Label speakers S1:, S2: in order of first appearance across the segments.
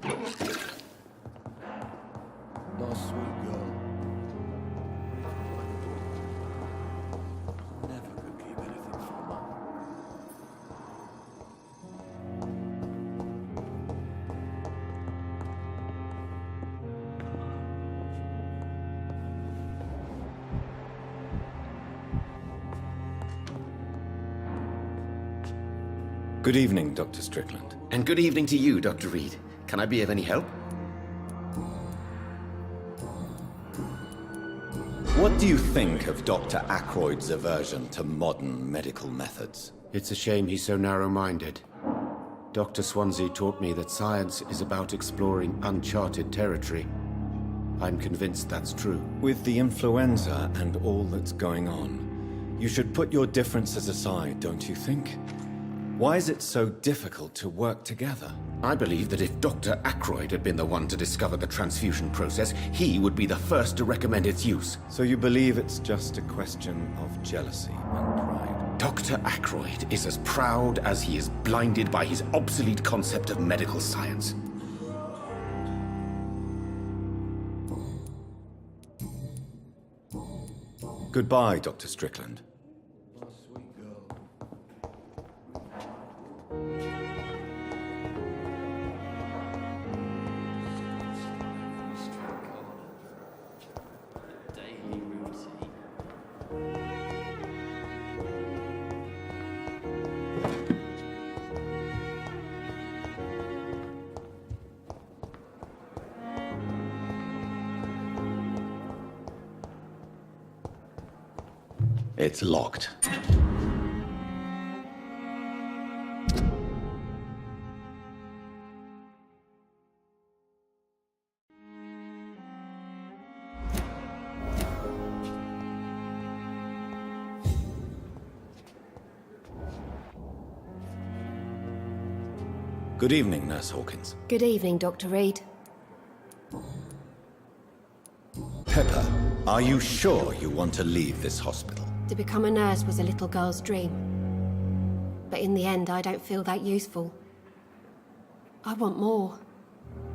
S1: Nice sweet girl. Never could keep anything from her.
S2: Good evening, Dr. Strickland.
S3: And good evening to you, Dr. Reed. Can I be of any help?
S2: What do you think of Dr. Ackroyd's aversion to modern medical methods?
S4: It's a shame he's so narrow-minded. Dr. Swansea taught me that science is about exploring uncharted territory. I'm convinced that's true.
S2: With the influenza and all that's going on, you should put your differences aside, don't you think? Why is it so difficult to work together?
S4: I believe that if Dr. Ackroyd had been the one to discover the transfusion process, he would be the first to recommend its use.
S2: So you believe it's just a question of jealousy and pride?
S4: Dr. Ackroyd is as proud as he is blinded by his obsolete concept of medical science.
S2: Goodbye, Dr. Strickland.
S1: Nice sweet girl. Daily routine.
S2: It's locked. Good evening, Nurse Hawkins.
S5: Good evening, Dr. Reed.
S2: Pepper, are you sure you want to leave this hospital?
S5: To become a nurse was a little girl's dream. But in the end, I don't feel that useful. I want more.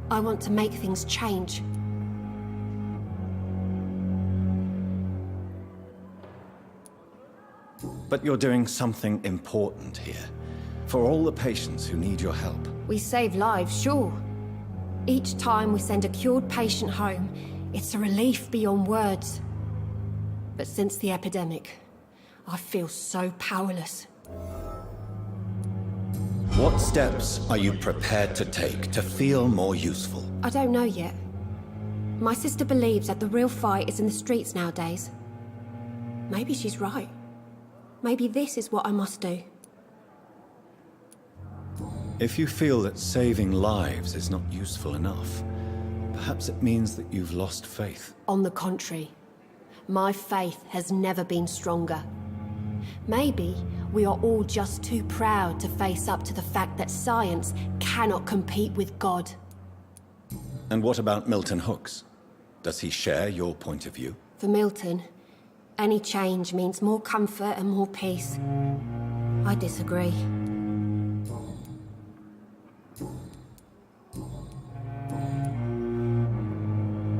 S5: I want to make things change.
S2: But you're doing something important here. For all the patients who need your help.
S5: We save lives, sure. Each time we send a cured patient home, it's a relief beyond words. But since the epidemic, I feel so powerless.
S2: What steps are you prepared to take to feel more useful?
S5: I don't know yet. My sister believes that the real fight is in the streets nowadays. Maybe she's right. Maybe this is what I must do.
S2: If you feel that saving lives is not useful enough, perhaps it means that you've lost faith.
S5: On the contrary, my faith has never been stronger. Maybe we are all just too proud to face up to the fact that science cannot compete with God.
S2: And what about Milton Hooks? Does he share your point of view?
S5: For Milton, any change means more comfort and more peace. I disagree.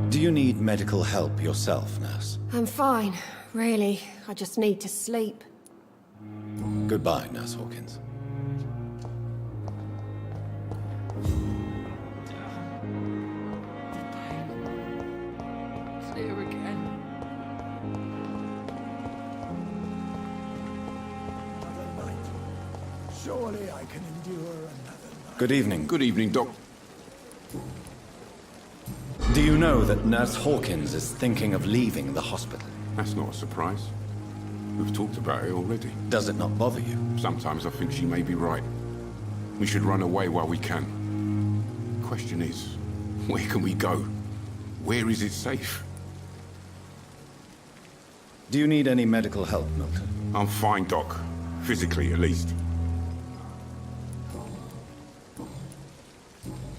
S2: Do you need medical help yourself, nurse?
S5: I'm fine, really. I just need to sleep.
S2: Goodbye, Nurse Hawkins.
S1: It's here again. Another night. Surely I can endure another night.
S2: Good evening.
S6: Good evening, Doc.
S2: Do you know that Nurse Hawkins is thinking of leaving the hospital?
S6: That's not a surprise. We've talked about it already.
S2: Does it not bother you?
S6: Sometimes I think she may be right. We should run away while we can. Question is, where can we go? Where is it safe?
S2: Do you need any medical help, Milton?
S6: I'm fine, Doc. Physically, at least.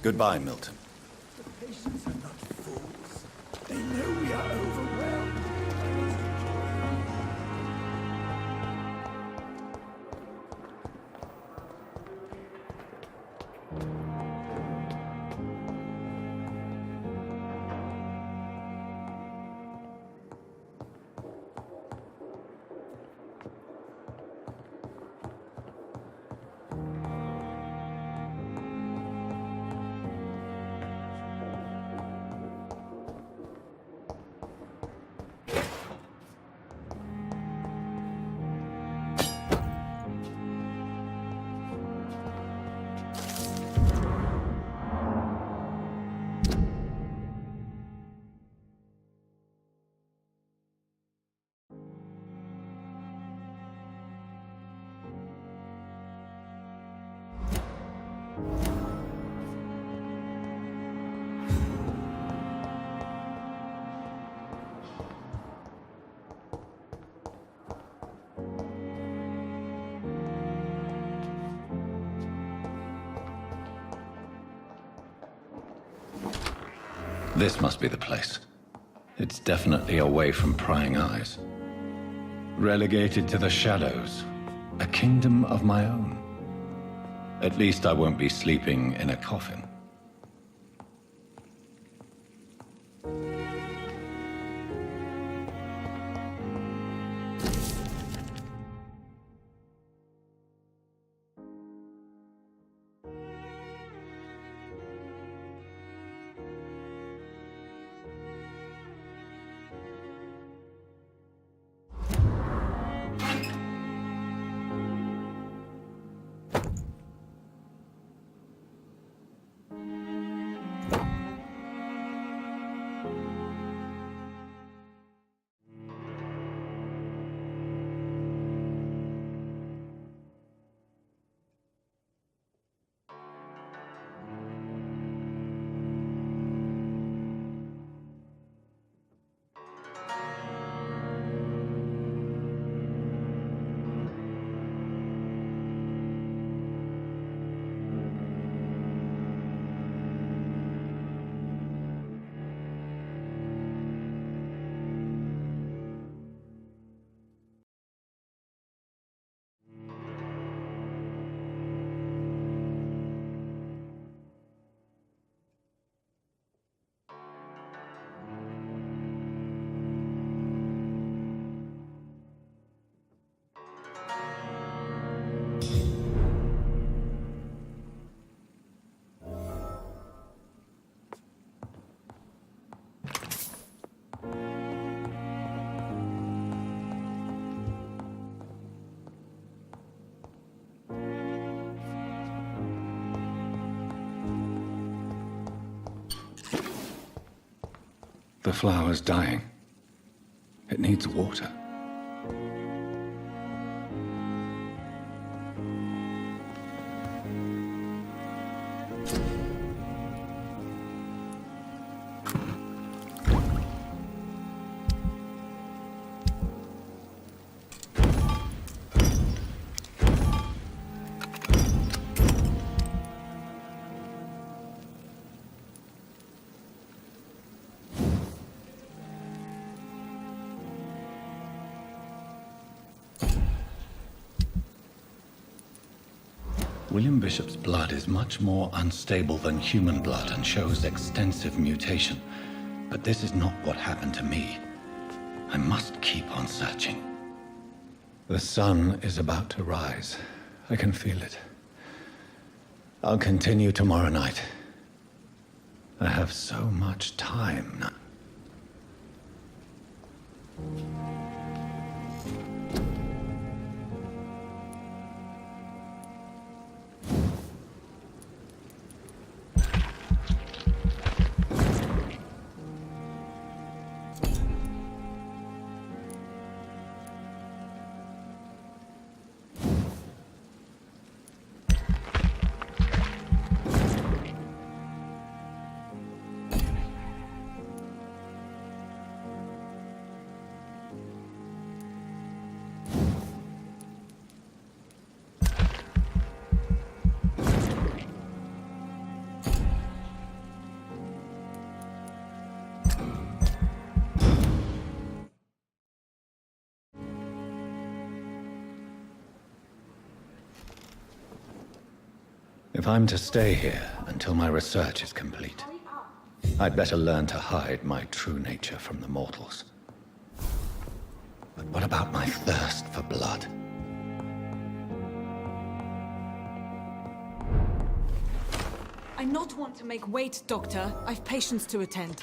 S2: Goodbye, Milton.
S1: The patients are not fools. They know we are overwhelmed.
S2: This must be the place. It's definitely away from prying eyes. Relegated to the shadows. A kingdom of my own. At least I won't be sleeping in a coffin. The flower's dying. It needs water. William Bishop's blood is much more unstable than human blood and shows extensive mutation. But this is not what happened to me. I must keep on searching. The sun is about to rise. I can feel it. I'll continue tomorrow night. I have so much time now. If I'm to stay here until my research is complete, I'd better learn to hide my true nature from the mortals. But what about my thirst for blood?
S7: I not want to make wait, Doctor. I've patients to attend.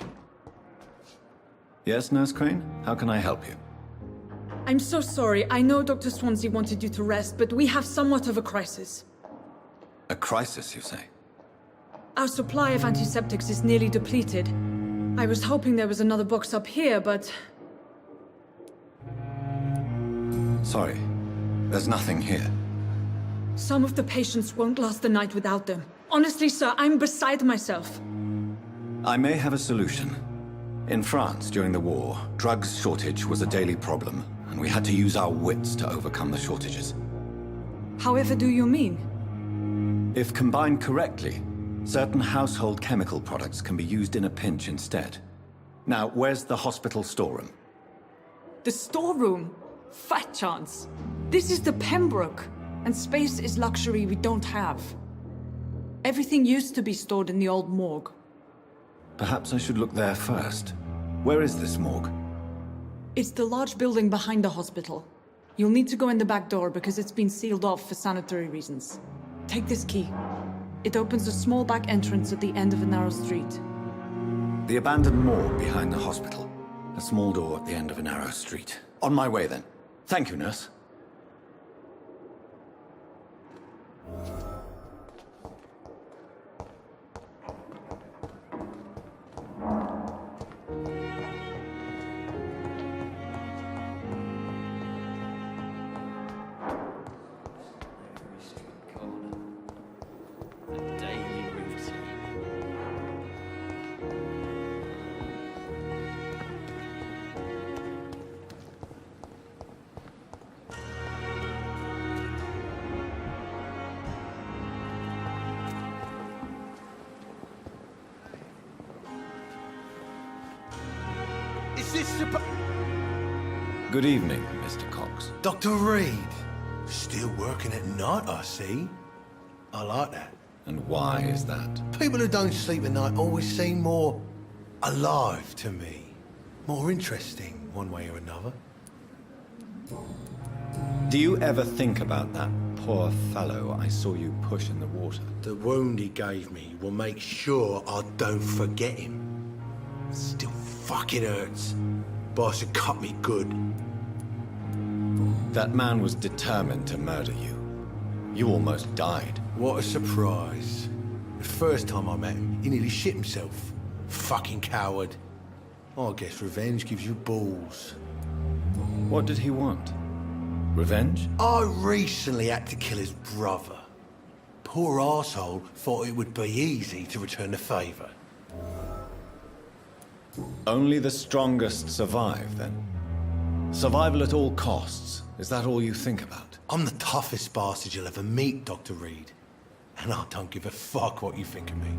S2: Yes, Nurse Crane? How can I help you?
S7: I'm so sorry. I know Dr. Swansea wanted you to rest, but we have somewhat of a crisis.
S2: A crisis, you say?
S7: Our supply of antiseptics is nearly depleted. I was hoping there was another box up here, but...
S2: Sorry, there's nothing here.
S7: some of the patients won't last the night without them. Honestly, sir, I'm beside myself.
S2: I may have a solution. In France, during the war, drugs shortage was a daily problem, and we had to use our wits to overcome the shortages.
S7: However do you mean?
S2: If combined correctly, certain household chemical products can be used in a pinch instead. Now, where's the hospital storeroom?
S7: The storeroom? Fat chance. This is the Pembroke, and space is luxury we don't have. Everything used to be stored in the old morgue.
S2: Perhaps I should look there first. Where is this morgue?
S7: It's the large building behind the hospital. You'll need to go in the back door because it's been sealed off for sanitary reasons. Take this key. It opens a small back entrance at the end of a narrow street.
S2: The abandoned morgue behind the hospital. A small door at the end of a narrow street. On my way then. Thank you, nurse.
S1: Is this
S2: Good evening, Mr. Cox.
S1: Dr. Reed? Still working at night, I see. I like that.
S2: And why is that?
S1: People who don't sleep at night always seem more alive to me. More interesting, one way or another.
S2: Do you ever think about that poor fellow I saw you push in the water?
S1: The wound he gave me will make sure I don't forget him. Still fucking hurts. Boss had cut me good.
S2: That man was determined to murder you. You almost died.
S1: What a surprise. The first time I met him, he nearly shit himself. Fucking coward. I guess revenge gives you balls.
S2: What did he want? Revenge?
S1: I recently had to kill his brother. Poor arsehole thought it would be easy to return the favour.
S2: Only the strongest survive, then? Survival at all costs. Is that all you think about?
S1: I'm the toughest bastard you'll ever meet, Dr. Reed. And I don't give a fuck what you think of me.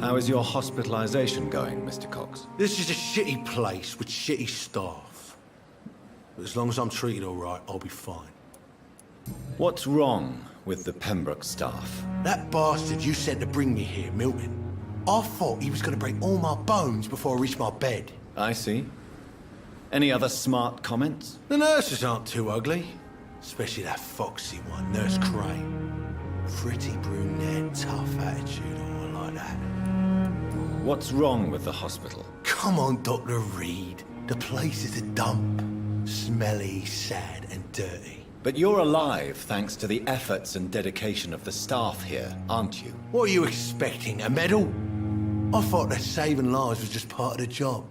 S2: How is your hospitalization going, Mr. Cox?
S1: This is a shitty place with shitty staff. But as long as I'm treated all right, I'll be fine.
S2: What's wrong with the Pembroke staff?
S1: That bastard you sent to bring me here, Milton, I thought he was going to break all my bones before I reached my bed.
S2: I see. Any other smart comments?
S1: The nurses aren't too ugly. Especially that foxy one, Nurse Crane. Pretty brunette, tough attitude, all like that.
S2: What's wrong with the hospital?
S1: Come on, Dr. Reed. The place is a dump. Smelly, sad, and dirty.
S2: But you're alive thanks to the efforts and dedication of the staff here, aren't you?
S1: What are you expecting, a medal? I thought that saving lives was just part of the job.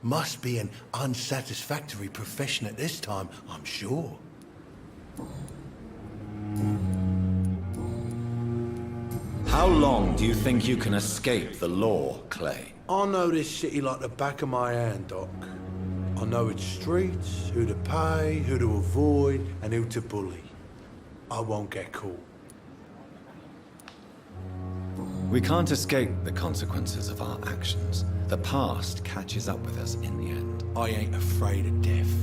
S1: Must be an unsatisfactory profession at this time, I'm sure.
S2: How long do you think you can escape the law, Clay?
S1: I know this city like the back of my hand, Doc. I know its streets, who to pay, who to avoid, and who to bully. I won't get caught.
S2: We can't escape the consequences of our actions. The past catches up with us in the end.
S1: I ain't afraid of death.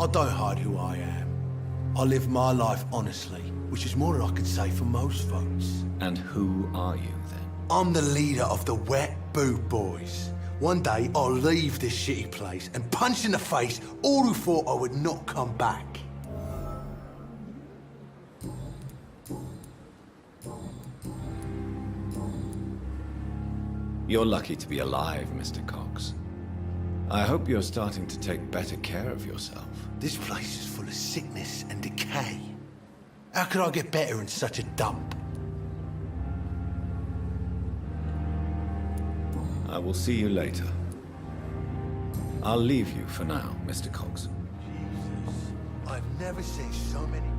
S1: I don't hide who I am. I live my life honestly, which is more than I could say for most folks.
S2: And who are you, then?
S1: I'm the leader of the Wet Boot Boys. One day, I'll leave this shitty place and punch in the face all who thought I would not come back.
S2: You're lucky to be alive, Mr. Cox. I hope you're starting to take better care of yourself.
S1: This place is full of sickness and decay. How could I get better in such a dump?
S2: I will see you later. I'll leave you for now, Mr. Cox.
S1: Jesus, I've never seen so many.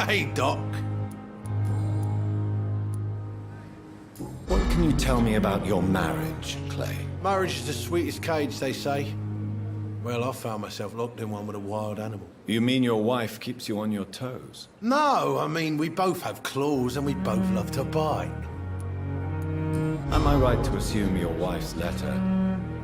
S1: Hey, Doc.
S2: What can you tell me about your marriage, Clay?
S1: Marriage is the sweetest cage, they say. Well, I found myself locked in one with a wild animal.
S2: You mean your wife keeps you on your toes?
S1: No, I mean, we both have claws and we both love to bite.
S2: Am I right to assume your wife's letter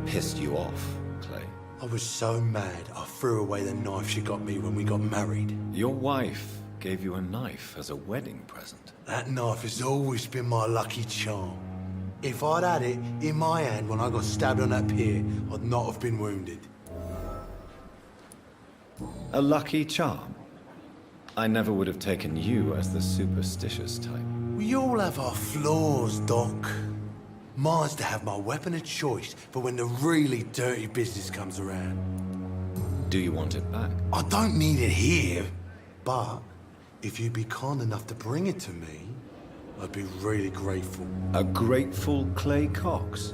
S2: pissed you off, Clay?
S1: I was so mad, I threw away the knife she got me when we got married.
S2: Your wife gave you a knife as a wedding present.
S1: That knife has always been my lucky charm. If I'd had it in my hand when I got stabbed on that pier, I'd not have been wounded.
S2: A lucky charm? I never would have taken you as the superstitious type.
S1: We all have our flaws, Doc. Mine's to have my weapon of choice for when the really dirty business comes around.
S2: Do you want it back?
S1: I don't need it here, but if you'd be kind enough to bring it to me, I'd be really grateful.
S2: A grateful Clay Cox?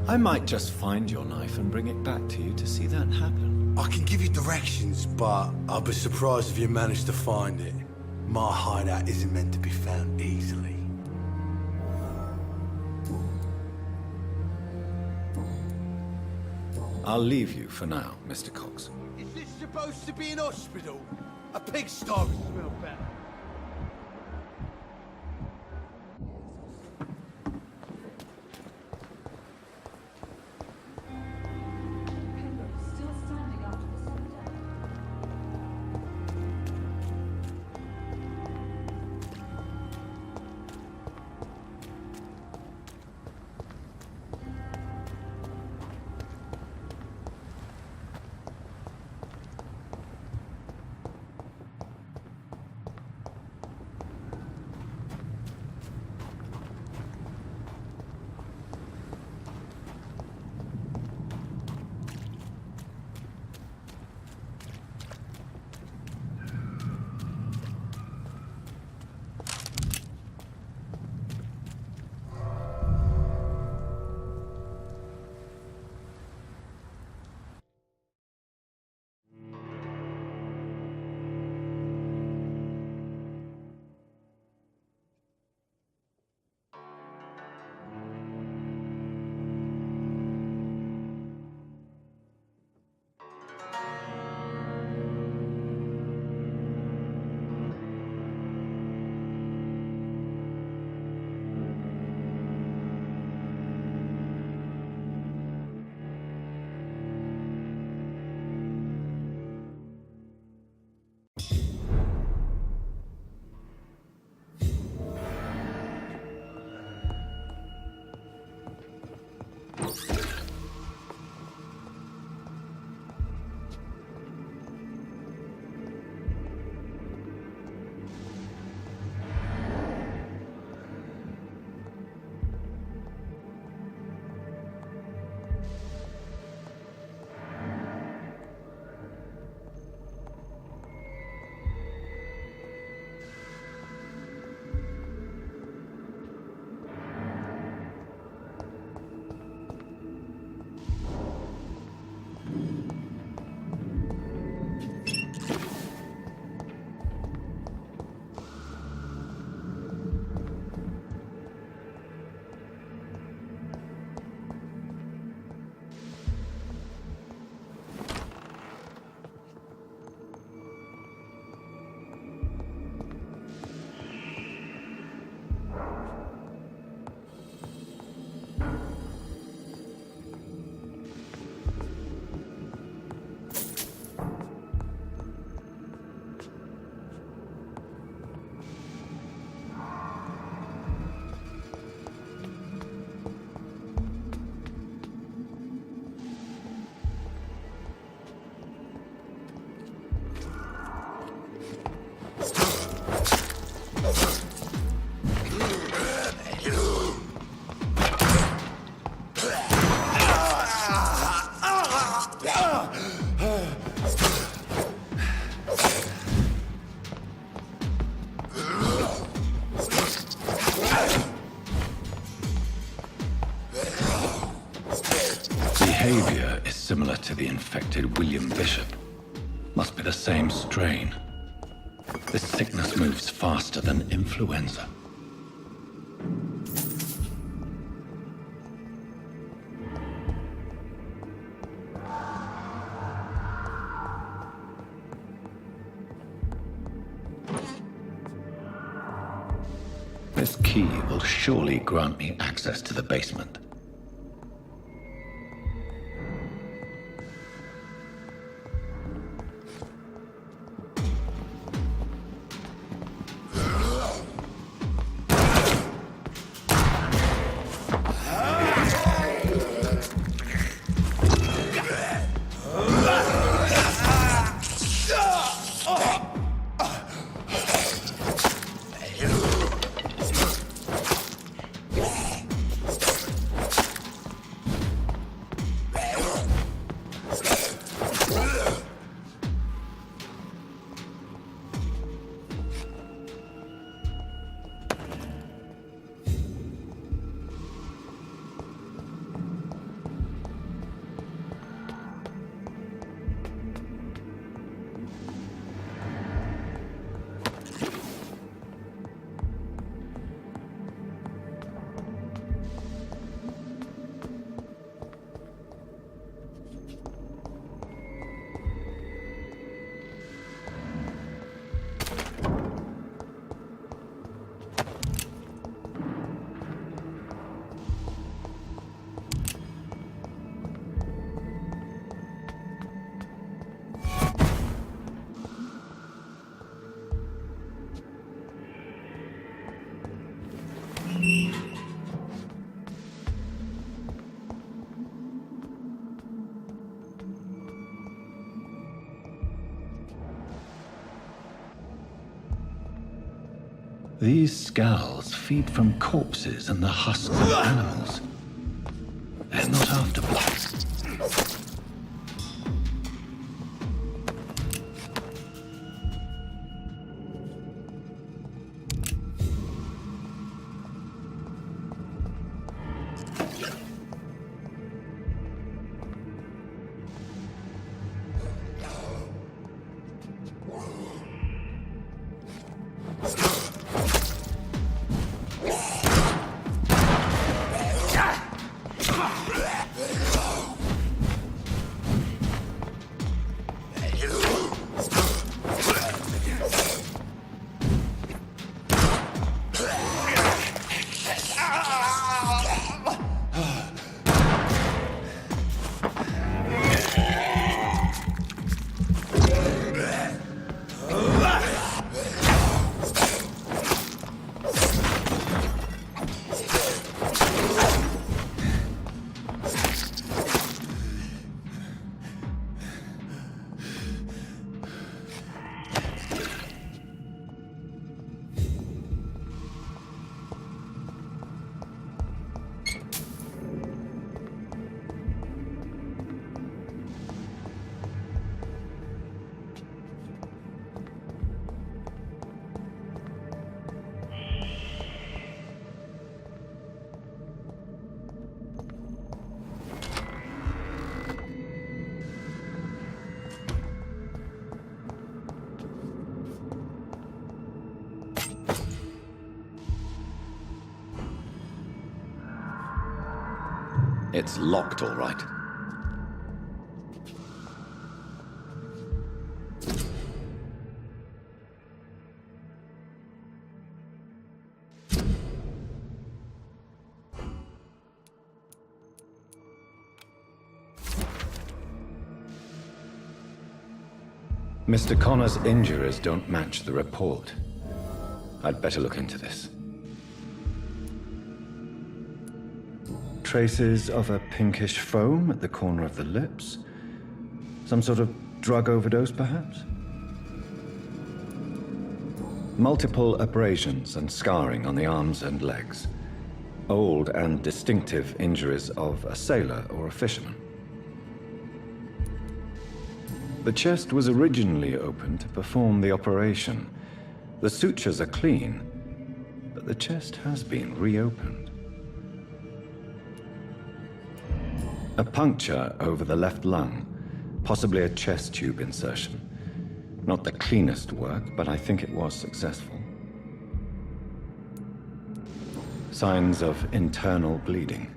S2: I might just find your knife and bring it back to you to see that happen.
S1: I can give you directions, but I'll be surprised if you manage to find it. My hideout isn't meant to be found easily.
S2: I'll leave you for now, Mr. Cox.
S1: Is this supposed to be an hospital? A pigsty would smell better.
S2: behavior is similar to the infected William Bishop. Must be the same strain. This sickness moves faster than influenza. This key will surely grant me access to the basement. These scowls feed from corpses and the husks of animals. They're not after blood.
S3: It's locked, all right.
S2: Mr. Connor's injuries don't match the report. I'd better look into this. Traces of a pinkish foam at the corner of the lips. Some sort of drug overdose, perhaps? Multiple abrasions and scarring on the arms and legs. Old and distinctive injuries of a sailor or a fisherman. The chest was originally opened to perform the operation. The sutures are clean, but the chest has been reopened. A puncture over the left lung, possibly a chest tube insertion. Not the cleanest work, but I think it was successful. Signs of internal bleeding.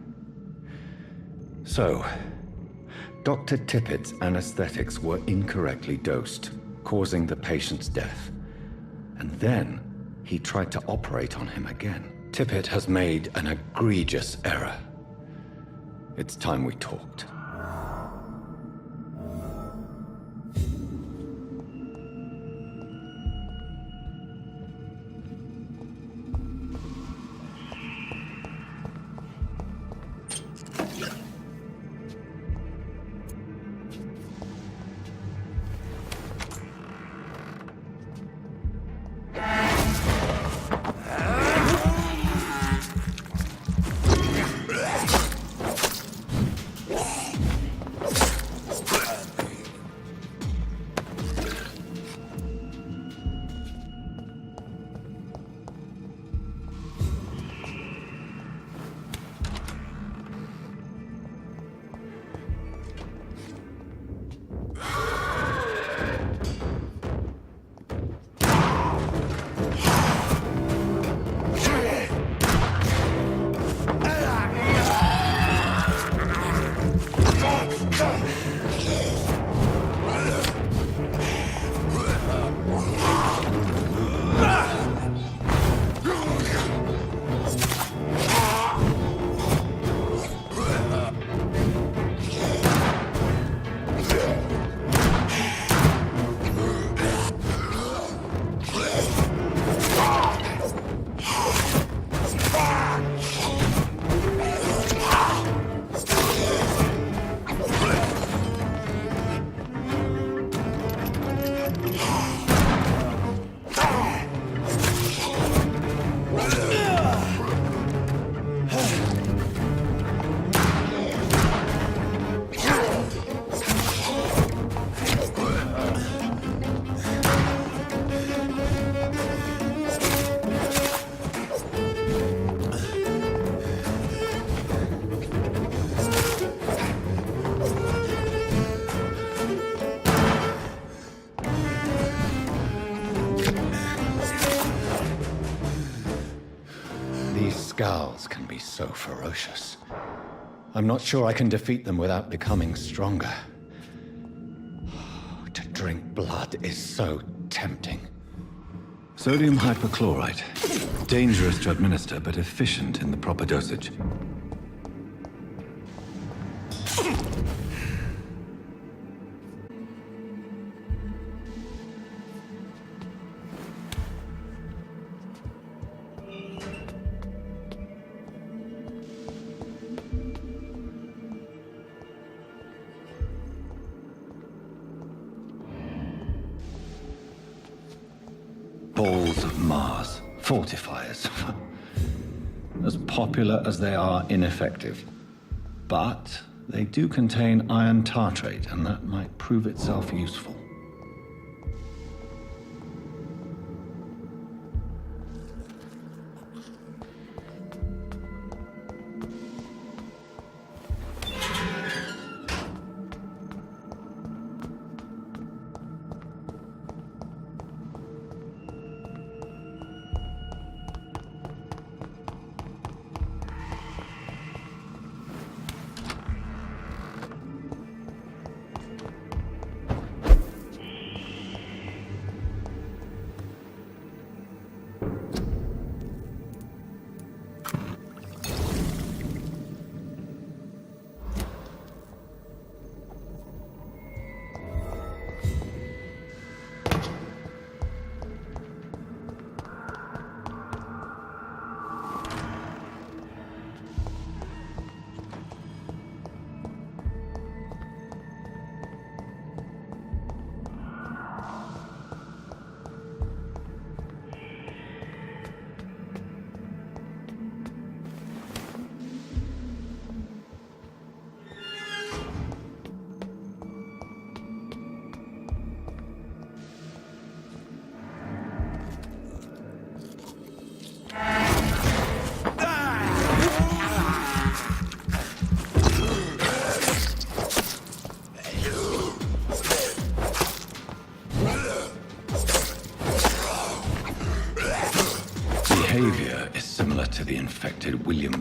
S2: So, Dr. Tippett's anesthetics were incorrectly dosed, causing the patient's death. And then, he tried to operate on him again. Tippett has made an egregious error. It's time we talked. Scowls can be so ferocious. I'm not sure I can defeat them without becoming stronger. To drink blood is so tempting. Sodium hypochlorite. Dangerous to administer, but efficient in the proper dosage. Balls of Mars. Fortifiers. As popular as they are ineffective. But they do contain iron tartrate, and that might prove itself useful.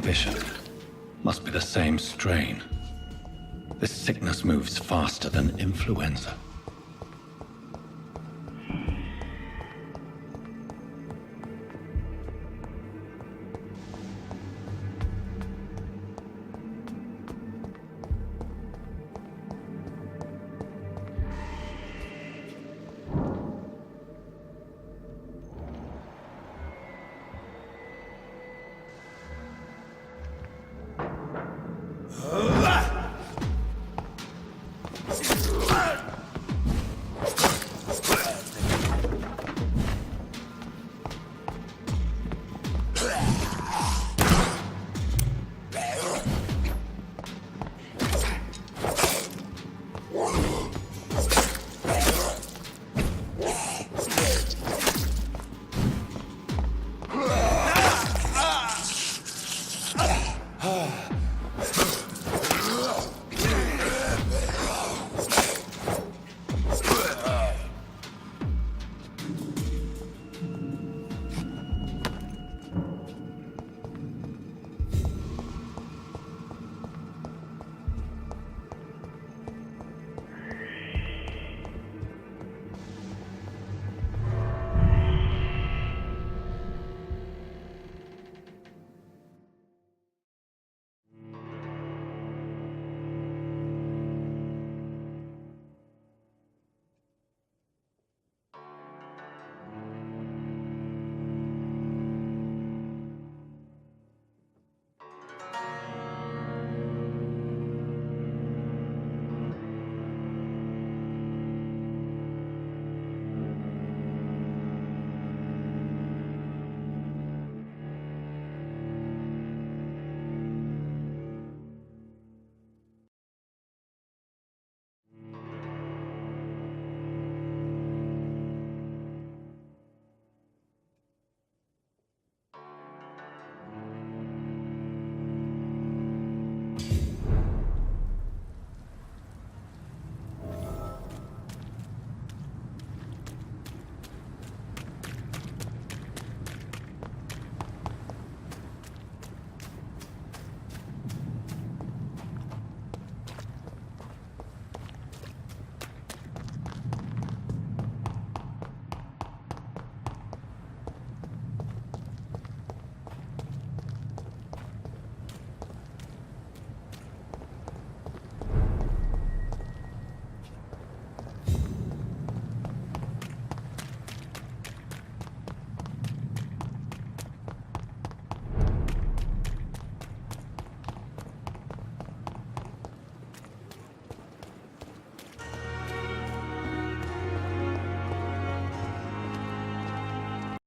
S2: Bishop. Must be the same strain. This sickness moves faster than influenza.